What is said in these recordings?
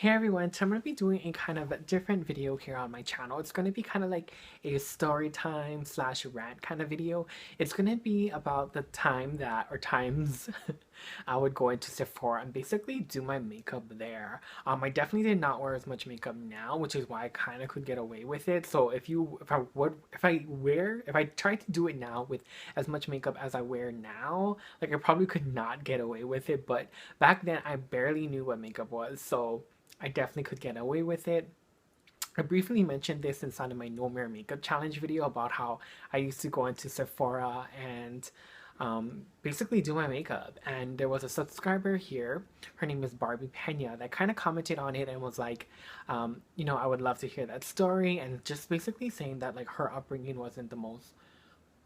Hey everyone, so I'm going to be doing a kind of a different video here on my channel. It's going to be kind of like a story time slash rant kind of video. It's going to be about the time that, or times, I would go into Sephora and basically do my makeup there. I definitely did not wear as much makeup now, which is why I kind of could get away with it. So if I tried to do it now with as much makeup as I wear now, like I probably could not get away with it. But back then I barely knew what makeup was, so I definitely could get away with it. I briefly mentioned this inside of my No Mirror Makeup Challenge video about how I used to go into Sephora and basically do my makeup. And there was a subscriber here, her name is Barbie Pena, that kind of commented on it and was like, I would love to hear that story, and just basically saying that like her upbringing wasn't the most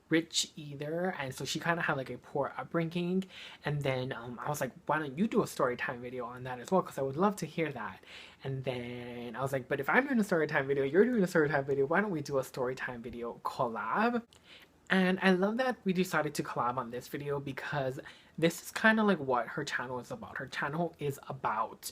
rich either, and so she kind of had like a poor upbringing. And then I was like, why don't you do a story time video on that as well, because I would love to hear that. And then I was like, but if I'm doing a story time video, you're doing a story time video, why don't we do a story time video collab? And I love that we decided to collab on this video, because this is kind of like what her channel is about. Her channel is about,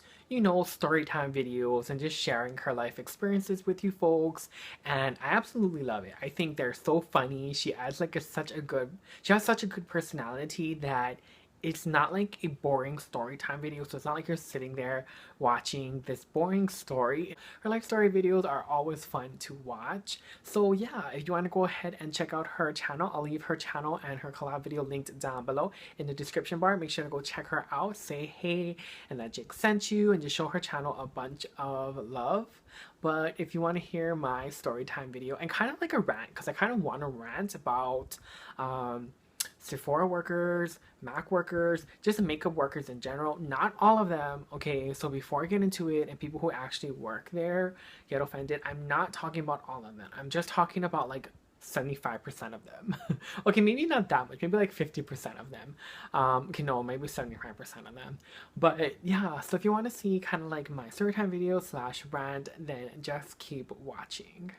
story time videos and just sharing her life experiences with you folks. And I absolutely love it. I think they're so funny. She has she has such a good personality that it's not like a boring story time video. So it's not like you're sitting there watching this boring story. Her life story videos are always fun to watch. So yeah, if you want to go ahead and check out her channel, I'll leave her channel and her collab video linked down below in the description bar. Make sure to go check her out, say hey, and that Jake sent you, and just show her channel a bunch of love. But if you want to hear my story time video and kind of like a rant, because I kind of want to rant about Sephora workers, MAC workers, just makeup workers in general. Not all of them, okay? So before I get into it, and people who actually work there get offended, I'm not talking about all of them. I'm just talking about like 75% of them. Okay, maybe not that much, maybe like 50% of them. Okay, no, maybe 75% of them. But yeah, so if you want to see kind of like my storytime video slash rant, then just keep watching.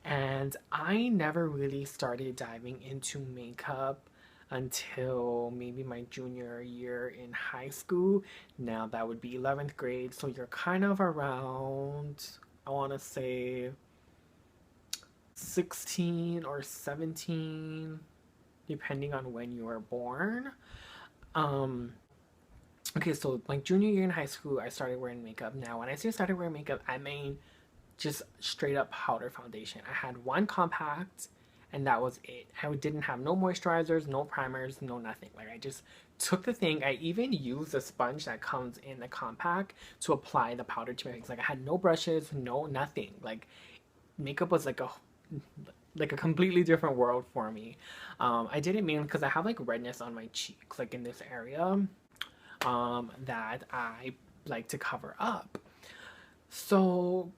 And I never really started diving into makeup until maybe my junior year in high school. Now that would be 11th grade, so you're kind of around, I want to say 16 or 17, depending on when you were born. Um, okay, so my junior year in high school, I started wearing makeup. Now, when I say started wearing makeup, I mean just straight up powder foundation. I had one compact and that was it. I didn't have no moisturizers, no primers, no nothing. Like I just took the thing. I even used a sponge that comes in the compact to apply the powder to my face. Like I had no brushes, no nothing. Like makeup was like a completely different world for me. I did it mainly because I have like redness on my cheeks, like in this area, that I like to cover up. So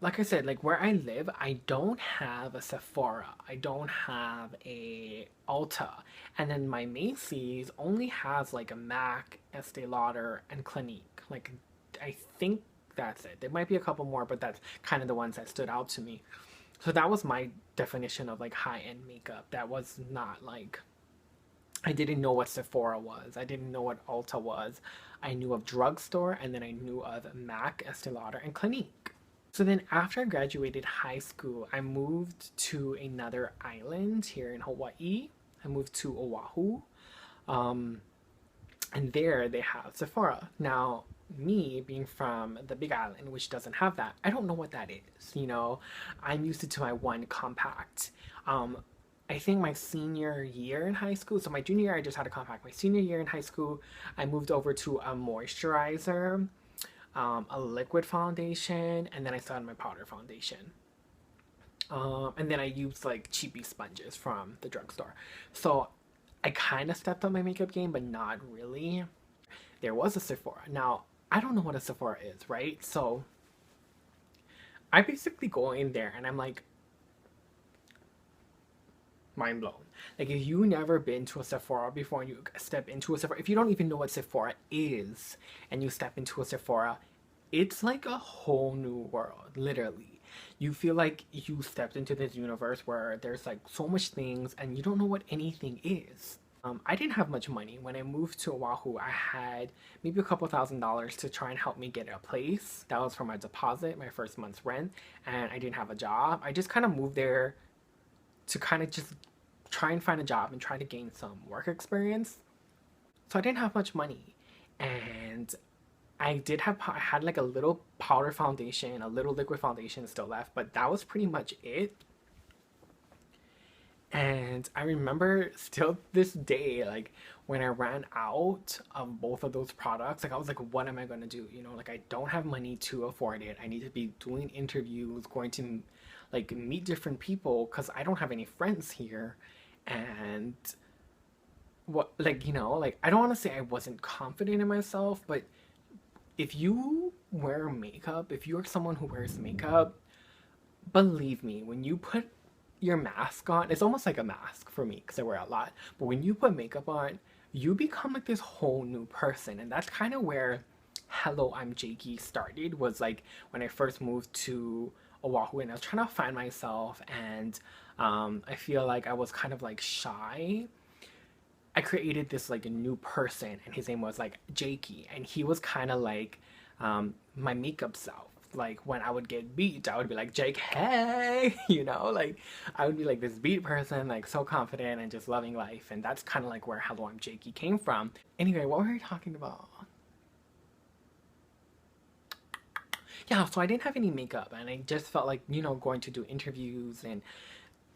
like I said, like where I live, I don't have a Sephora. I don't have a Ulta. And then my Macy's only has like a MAC, Estee Lauder, and Clinique. Like I think that's it. There might be a couple more, but that's kind of the ones that stood out to me. So that was my definition of like high-end makeup. That was not like, I didn't know what Sephora was. I didn't know what Ulta was. I knew of drugstore, and then I knew of MAC, Estee Lauder, and Clinique. So then after I graduated high school, I moved to another island here in Hawaii. I moved to Oahu. Um, and there they have Sephora. Now, me being from the Big Island, which doesn't have that, I don't know what that is. I'm used to my one compact. I think my senior year in high school, so my junior year I just had a compact. My senior year in high school, I moved over to a moisturizer, a liquid foundation, and then I started my powder foundation. And then I used like cheapy sponges from the drugstore. So I kind of stepped up my makeup game, but not really. There was a Sephora. Now, I don't know what a Sephora is, right? So I basically go in there and I'm like, mind blown. Like if you never been to a Sephora before and you step into a Sephora, if you don't even know what Sephora is and you step into a Sephora, it's like a whole new world, literally. You feel like you stepped into this universe where there's like so much things and you don't know what anything is. I didn't have much money. When I moved to Oahu, I had maybe a couple $1,000s to try and help me get a place. That was for my deposit, my first month's rent, and I didn't have a job. I just kind of moved there to kind of just try and find a job and try to gain some work experience. So I didn't have much money. And I had like a little powder foundation, a little liquid foundation still left, but that was pretty much it. And I remember still this day, like when I ran out of both of those products, like I was like, what am I gonna do? You know, like I don't have money to afford it. I need to be doing interviews, going to like meet different people because I don't have any friends here. And what, like, you know, like I don't want to say I wasn't confident in myself, but if you wear makeup, if you're someone who wears makeup, believe me, when you put your mask on, it's almost like a mask for me because I wear a lot. But when you put makeup on, you become like this whole new person. And that's kind of where Hello, I'm Jakey started, was like when I first moved to Oahu and I was trying to find myself. And I feel like I was kind of like shy. I created this like a new person, and his name was like Jakey, and he was kind of like my makeup self. Like when I would get beat, I would be like, Jake, hey, you know, like I would be like this beat person, like so confident and just loving life. And that's kind of like where Hello, I'm Jakey came from. Anyway, what were we talking about? Yeah, so I didn't have any makeup and I just felt like, you know, going to do interviews and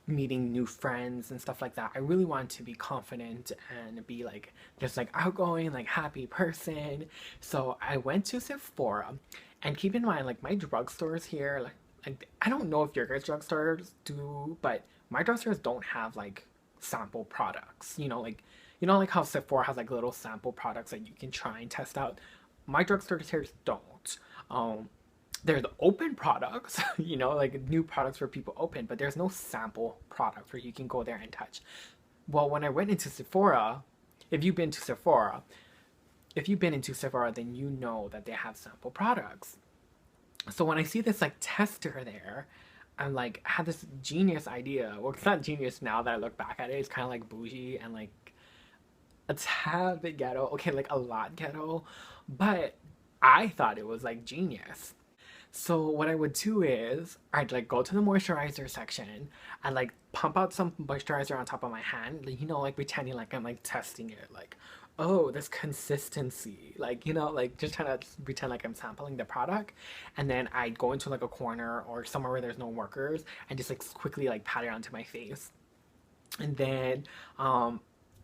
meeting new friends and stuff like that. I really wanted to be confident and be like this like outgoing, like happy person. So I went to Sephora, and keep in mind, like my drugstores here, like I don't know if your guys' drugstores do, but my drugstores don't have like sample products. You know like how Sephora has like little sample products that you can try and test out. My drugstores here don't. Um, there's open products, you know, like new products for people open, but there's no sample product where you can go there and touch. Well, when I went into Sephora, if you've been to Sephora, if you've been into Sephora, then you know that they have sample products. So when I see this like tester there, I'm like, I had this genius idea. Well, it's not genius now that I look back at it. It's kind of like bougie and like a tad bit ghetto. Okay, like a lot ghetto, but I thought it was like genius. So what I would do is I'd like go to the moisturizer section. I'd like pump out some moisturizer on top of my hand, like, you know, like pretending like I'm like testing it, like, oh, this consistency, like, you know, like just trying to pretend like I'm sampling the product. And then I'd go into like a corner or somewhere where there's no workers and just like quickly like pat it onto my face. And then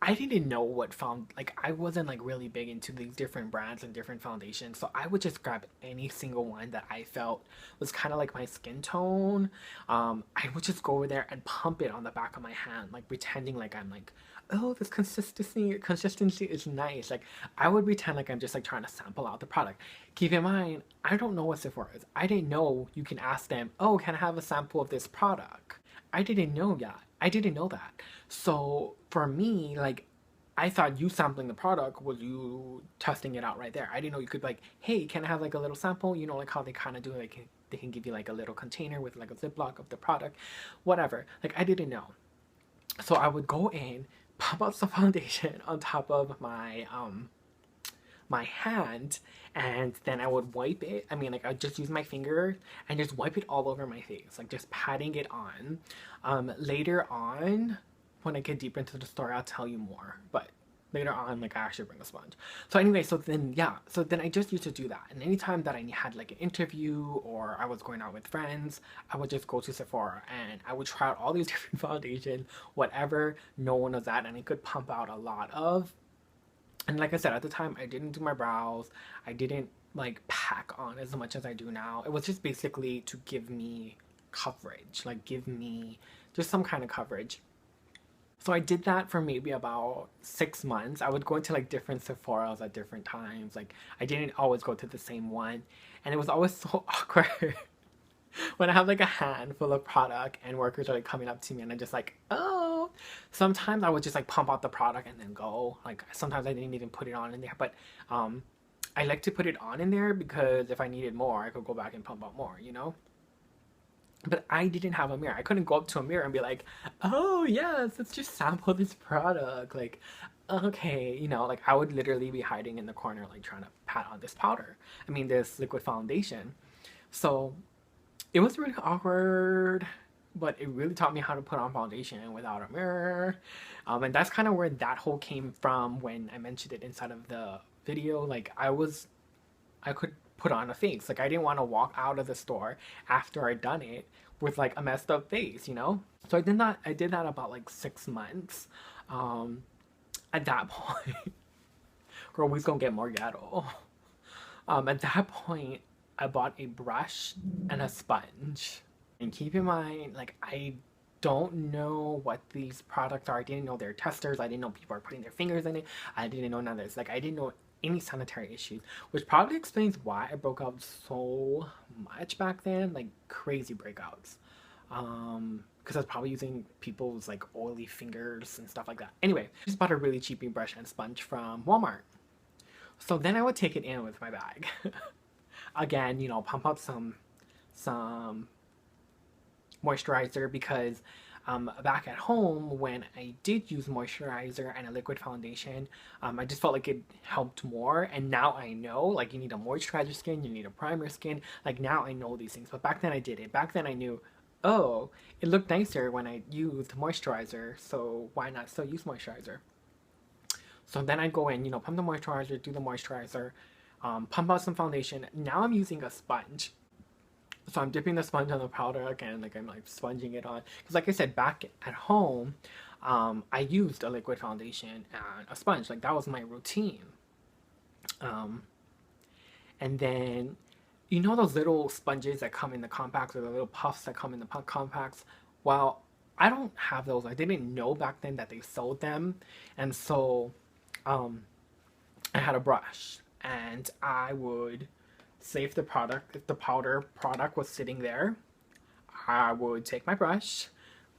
I didn't know what like I wasn't like really big into these different brands and different foundations, so I would just grab any single one that I felt was kind of like my skin tone. I would just go over there and pump it on the back of my hand, like pretending like I'm like, oh, this consistency is nice. Like I would pretend like I'm just like trying to sample out the product. Keep in mind, I don't know what Sephora is. I didn't know you can ask them, oh, can I have a sample of this product? I didn't know that. I didn't know that. So for me, like, I thought you sampling the product was you testing it out right there. I didn't know you could like, hey, can I have like a little sample? You know, like how they kind of do, like they can give you like a little container with like a Ziploc of the product, whatever. Like I didn't know. So I would go in, pop out some foundation on top of my hand, and then I would wipe it. I mean, like I just use my finger and just wipe it all over my face, like just patting it on. Later on, when I get deeper into the story, I'll tell you more. But later on, like I actually bring a sponge. So anyway, so then yeah, so then I just used to do that. And anytime that I had like an interview or I was going out with friends, I would just go to Sephora and I would try out all these different foundations, whatever no one was at, and I could pump out a lot of. And like I said, at the time, I didn't do my brows. I didn't like pack on as much as I do now. It was just basically to give me coverage, like give me just some kind of coverage. So I did that for maybe about 6 months. I would go into like different Sephoras at different times. Like I didn't always go to the same one. And it was always so awkward when I have like a handful of product and workers are like coming up to me and I'm just like, oh. Sometimes I would just like pump out the product and then go. Like sometimes I didn't even put it on in there. But I like to put it on in there because if I needed more, I could go back and pump out more, you know? But I didn't have a mirror. I couldn't go up to a mirror and be like, oh, yes, let's just sample this product. Like, okay, you know, like I would literally be hiding in the corner, like trying to pat on this powder. I mean, this liquid foundation. So it was really awkward, but it really taught me how to put on foundation without a mirror. And that's kind of where that whole came from when I mentioned it inside of the video. Like I could put on a face. Like I didn't want to walk out of the store after I'd done it with like a messed up face, you know? So I did that about like 6 months. At that point, girl, we's gonna get more ghetto. At that point, I bought a brush and a sponge. And keep in mind, like I don't know what these products are. I didn't know they're testers. I didn't know people are putting their fingers in it. I didn't know none of this. Like I didn't know any sanitary issues, which probably explains why I broke out so much back then, like crazy breakouts. Because I was probably using people's like oily fingers and stuff like that. Anyway, I just bought a really cheapy brush and sponge from Walmart. So then I would take it in with my bag. Again, you know, pump out some moisturizer because back at home when I did use moisturizer and a liquid foundation, I just felt like it helped more. And now I know, like, you need a moisturizer skin, you need a primer skin. Like now I know these things, but back then I didn't. Back then I knew, oh, it looked nicer when I used moisturizer, so why not still use moisturizer? So then I go in, you know, pump the moisturizer, do the moisturizer, pump out some foundation. Now I'm using a sponge. So I'm dipping the sponge on the powder again, like I'm like sponging it on. Because like I said, back at home, I used a liquid foundation and a sponge. Like that was my routine. And then, you know those little sponges that come in the compacts or the little puffs that come in the compacts? Well, I don't have those. I didn't know back then that they sold them. And so I had a brush and I would save the product. If the powder product was sitting there, I would take my brush,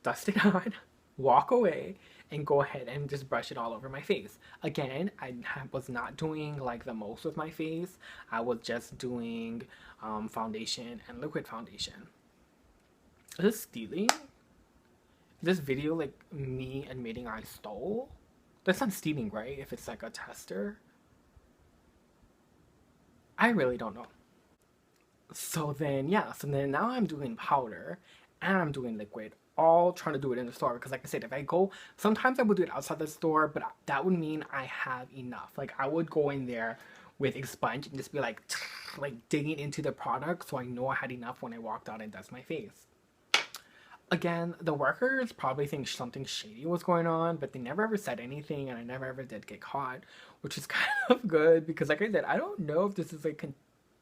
dust it on, walk away, and go ahead and just brush it all over my face. Again, I was not doing like the most with my face. I was just doing foundation and liquid foundation. Is this stealing? Is this video like me admitting I stole? That's not stealing, right? If it's like a tester. I really don't know. So then, yeah, so then now I'm doing powder and I'm doing liquid, all trying to do it in the store. Because like I said, if I go, sometimes I would do it outside the store, but that would mean I have enough. Like I would go in there with a sponge and just be like digging into the product so I know I had enough when I walked out and dust my face. Again, the workers probably think something shady was going on, but they never ever said anything and I never ever did get caught, which is kind of good because like I said, I don't know if this is like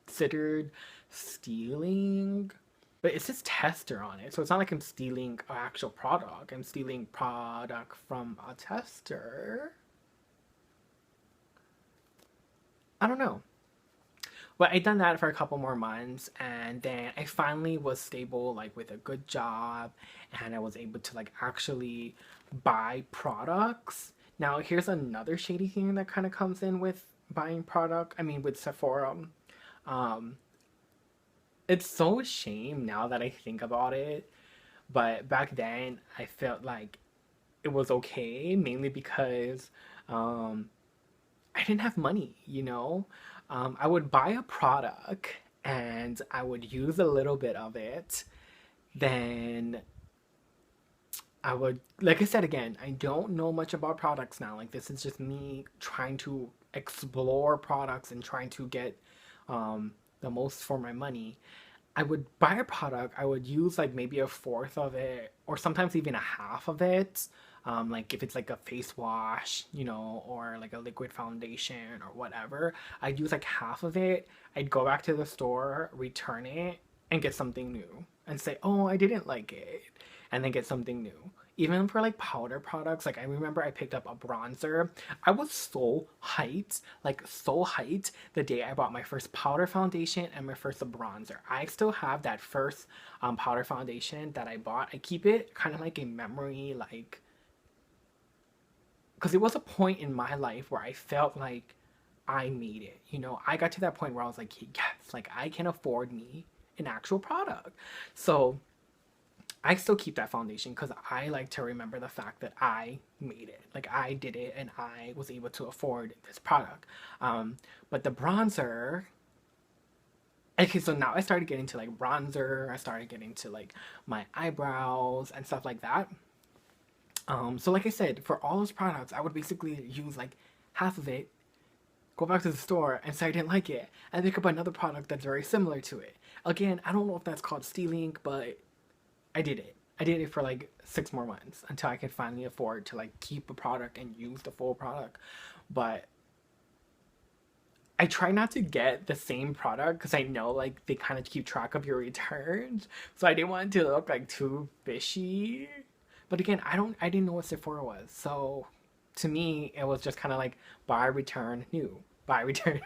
considered stealing, but it says tester on it, so it's not like I'm stealing an actual product. I'm stealing product from a tester. I don't know. But I done that for a couple more months and then I finally was stable, like with a good job, and I was able to like actually buy products. Now here's another shady thing that kind of comes in with buying product. I mean with Sephora. It's so a shame now that I think about it, but back then I felt like it was okay, mainly because I didn't have money, you know? I would buy a product and I would use a little bit of it. Then I would, like I said again, I don't know much about products now. Like this is just me trying to explore products and trying to get the most for my money. I would buy a product, I would use like maybe a fourth of it or sometimes even a half of it. Like if it's like a face wash, you know, or like a liquid foundation or whatever, I'd use like half of it. I'd go back to the store, return it, and get something new and say, oh, I didn't like it, and then get something new. Even for like powder products, like I remember I picked up a bronzer. I was so hyped, like so hyped the day I bought my first powder foundation and my first bronzer. I still have that first powder foundation that I bought. I keep it kind of like a memory, like, because it was a point in my life where I felt like I made it. You know, I got to that point where I was like, yes, like I can afford me an actual product. So I still keep that foundation because I like to remember the fact that I made it. Like I did it and I was able to afford this product. But the bronzer, okay, so now I started getting to like bronzer. I started getting to like my eyebrows and stuff like that. So like I said, for all those products, I would basically use like half of it, go back to the store and say I didn't like it, and pick up another product that's very similar to it. Again, I don't know if that's called stealing, but I did it. I did it for like 6 more months until I could finally afford to like keep a product and use the full product. But I try not to get the same product because I know like they kind of keep track of your returns. So I didn't want it to look like too fishy. But again, I didn't know what Sephora was. So to me, it was just kind of like buy, return, new. Buy, return.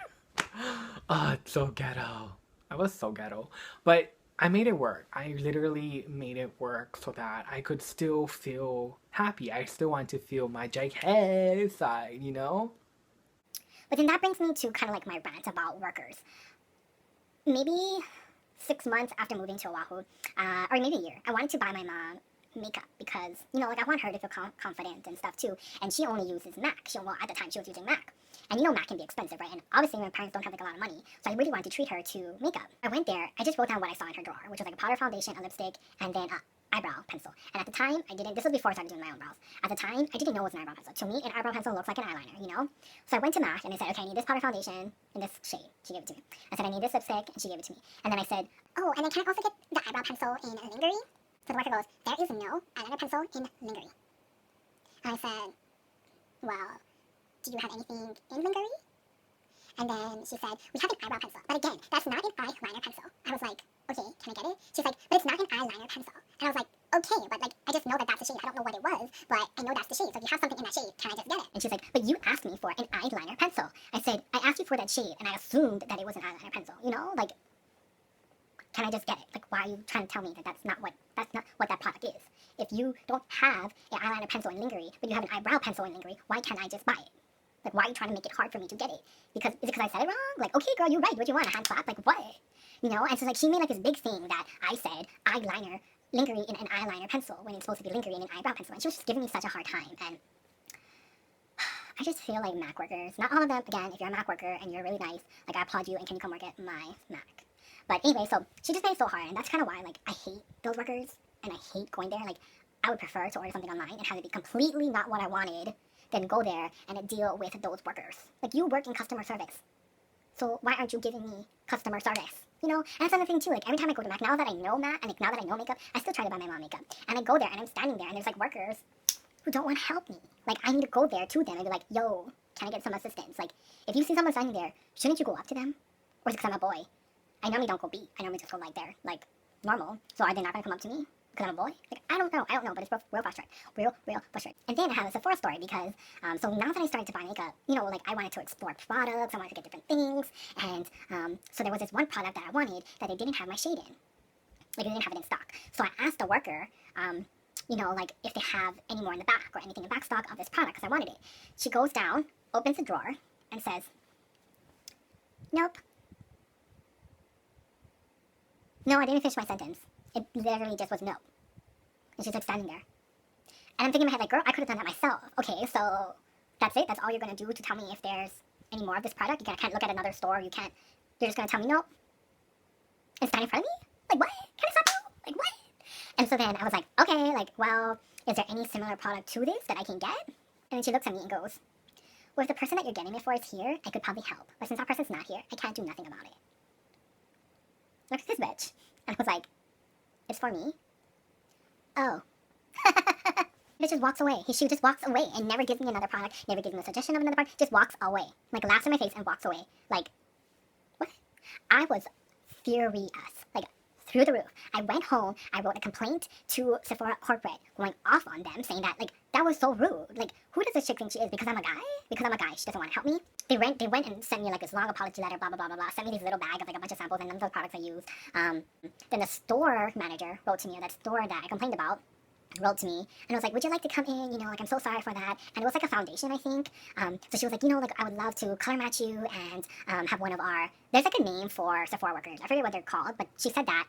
It's so ghetto. I was so ghetto. But I made it work. I literally made it work so that I could still feel happy. I still want to feel my jighead side, you know? But then that brings me to kind of like my rant about workers. Maybe 6 months after moving to Oahu, or maybe a year, I wanted to buy my mom makeup because, you know, like I want her to feel confident and stuff too. And she only uses MAC. Well, at the time she was using MAC. And you know MAC can be expensive, right? And obviously my parents don't have like a lot of money. So I really wanted to treat her to makeup. I went there, I just wrote down what I saw in her drawer, which was like a powder foundation, a lipstick, and then eyebrow pencil. And at the time, this was before I started doing my own brows. At the time, I didn't know it was an eyebrow pencil. To me, an eyebrow pencil looks like an eyeliner, you know? So I went to MAC and I said, okay, I need this powder foundation in this shade. She gave it to me. I said, I need this lipstick, and she gave it to me. And then I said, oh, and then can I also get the eyebrow pencil in lingerie? So the worker goes, there is no eyeliner pencil in lingerie. And I said, well, do you have anything in lingerie? And then she said, we have an eyebrow pencil. But again, that's not an eyeliner pencil. I was like, okay, can I get it? She's like, but it's not an eyeliner pencil. And I was like, okay, but like, I just know that that's the shade. I don't know what it was, but I know that's the shade. So if you have something in that shade, can I just get it? And she's like, but you asked me for an eyeliner pencil. I said, I asked you for that shade, and I assumed that it was an eyeliner pencil. You know, like, can I just get it? Like, why are you trying to tell me that that's not what that product is? If you don't have an eyeliner pencil in lingerie, but you have an eyebrow pencil in lingerie, why can't I just buy it? Like, why are you trying to make it hard for me to get it? Because, is it because I said it wrong? Like, okay, girl, you're right. What do you want? A hand clap? Like, what? You know? And so, like, she made, like, this big thing that I said eyeliner, lingerie in an eyeliner pencil when it's supposed to be lingerie in an eyebrow pencil. And she was just giving me such a hard time. And I just feel like MAC workers, not all of them, again, if you're a MAC worker and you're really nice, like, I applaud you and can you come work at my MAC? But anyway, so she just made it so hard. And that's kind of why, like, I hate those workers and I hate going there. Like, I would prefer to order something online and have it be completely not what I wanted than go there and deal with those workers. Like, you work in customer service, so why aren't you giving me customer service? You know, and that's another thing too. Like, every time I go to MAC, now that I know MAC and like, now that I know makeup, I still try to buy my mom makeup. And I go there and I'm standing there and there's like workers who don't want to help me. Like, I need to go there to them and be like, yo, can I get some assistance? Like, if you see someone standing there, shouldn't you go up to them? Or is it because I'm a boy? I normally don't go beat. I normally just go like there, like normal. So are they not gonna come up to me because I'm a boy? Like, I don't know, but it's real frustrating. Real frustrating. And then I have a Sephora story because, so now that I started to buy makeup, you know, like I wanted to explore products, I wanted to get different things, and so there was this one product that I wanted that they didn't have my shade in. Like, they didn't have it in stock. So I asked the worker, you know, like if they have any more in the back or anything in back stock of this product because I wanted it. She goes down, opens the drawer, and says, nope. No, I didn't finish my sentence. It literally just was no. And she's like standing there. And I'm thinking in my head, like, girl, I could have done that myself. Okay, so that's it? That's all you're going to do to tell me if there's any more of this product? You can't look at another store. You're just going to tell me no? And stand in front of me? Like, what? Can I stop you? Like, what? And so then I was like, okay, like, well, is there any similar product to this that I can get? And then she looks at me and goes, well, if the person that you're getting it for is here, I could probably help. But since that person's not here, I can't do nothing about it. Look at this bitch. And I was like, it's for me? Oh. Bitch just walks away. She just walks away and never gives me another product, never gives me a suggestion of another product, just walks away. Like, laughs in my face and walks away. Like, what? I was furious. Like, through the roof. I went home, I wrote a complaint to Sephora corporate, going off on them, saying that, like, that was so rude. Like, who does this chick think she is? Because I'm a guy? Because I'm a guy, she doesn't want to help me? They went and sent me, like, this long apology letter, blah, blah, blah, blah, blah, sent me this little bag of, like, a bunch of samples and none of those products I use. Then the store manager wrote to me, that store that I complained about, wrote to me and was like, would you like to come in, you know, like I'm so sorry for that. And it was like a foundation, I think. So she was like, you know, like I would love to color match you and have one of our, there's like a name for Sephora workers, I forget what they're called, but she said that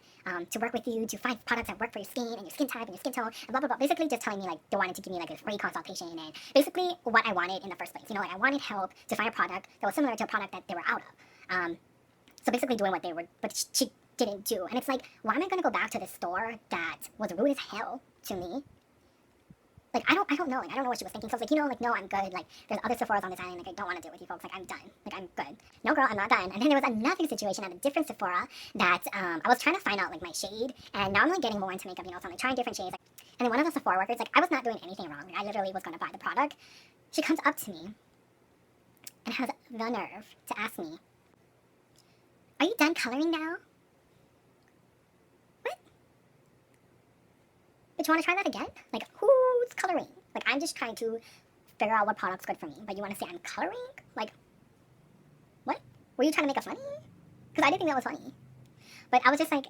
to work with you, to find products that work for your skin and your skin type and your skin tone and blah blah blah, basically just telling me like they wanted to give me like a free consultation and basically what I wanted in the first place, you know, like I wanted help to find a product that was similar to a product that they were out of. So basically doing what they were, but she didn't do. And it's like, why am I gonna go back to the store that was rude as hell to me? Like, I don't know. Like, I don't know what she was thinking. So I was like, you know, like, no, I'm good. Like, there's other Sephoras on this island. Like, I don't want to deal with you folks. Like, I'm done. Like, I'm good. No, girl, I'm not done. And then there was another situation at a different Sephora that I was trying to find out, like, my shade. And now I'm, like, getting more into makeup, you know, so I'm, like, trying different shades. Like, and then one of the Sephora workers, like, I was not doing anything wrong. Like, I literally was going to buy the product. She comes up to me and has the nerve to ask me, are you done coloring now? What? But you want to try that again? Like, who's coloring? Like, I'm just trying to figure out what product's good for me, but you want to say I'm coloring? Like, what? Were you trying to make it funny? Because I didn't think that was funny. But I was just like,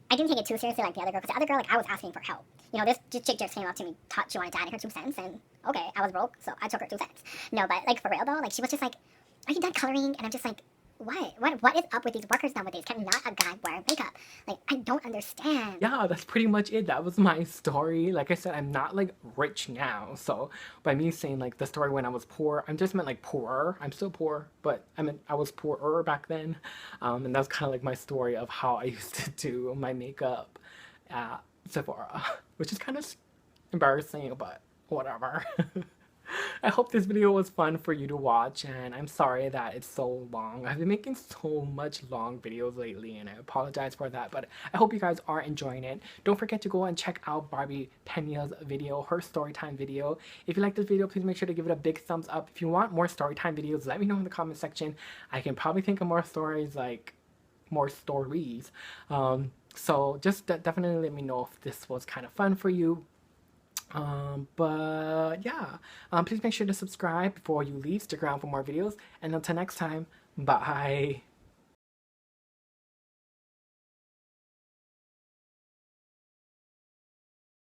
I didn't take it too seriously like the other girl, because the other girl, like, I was asking for help. You know, this chick just came up to me, thought she wanted to add in her 2 cents, and okay, I was broke, so I took her 2 cents. No, but, like, for real, though, like, she was just like, are you done coloring? And I'm just like, what is up with these workers nowadays? Can not a guy wear makeup? Like, I don't understand. Yeah, that's pretty much it. That was my story. Like I said, I'm not like rich now. So by me saying like the story when I was poor, I'm just meant like poorer. I'm still poor, but I mean I was poorer back then. And that's kind of like my story of how I used to do my makeup at Sephora, which is kind of embarrassing, but whatever. I hope this video was fun for you to watch, and I'm sorry that it's so long. I've been making so much long videos lately, and I apologize for that, but I hope you guys are enjoying it. Don't forget to go and check out Barbie Pena's video, her Storytime video. If you like this video, please make sure to give it a big thumbs up. If you want more Storytime videos, let me know in the comment section. I can probably think of more stories, like more stories. So just definitely let me know if this was kind of fun for you. But yeah, please make sure to subscribe before you leave. Stick around for more videos, and until next time, bye.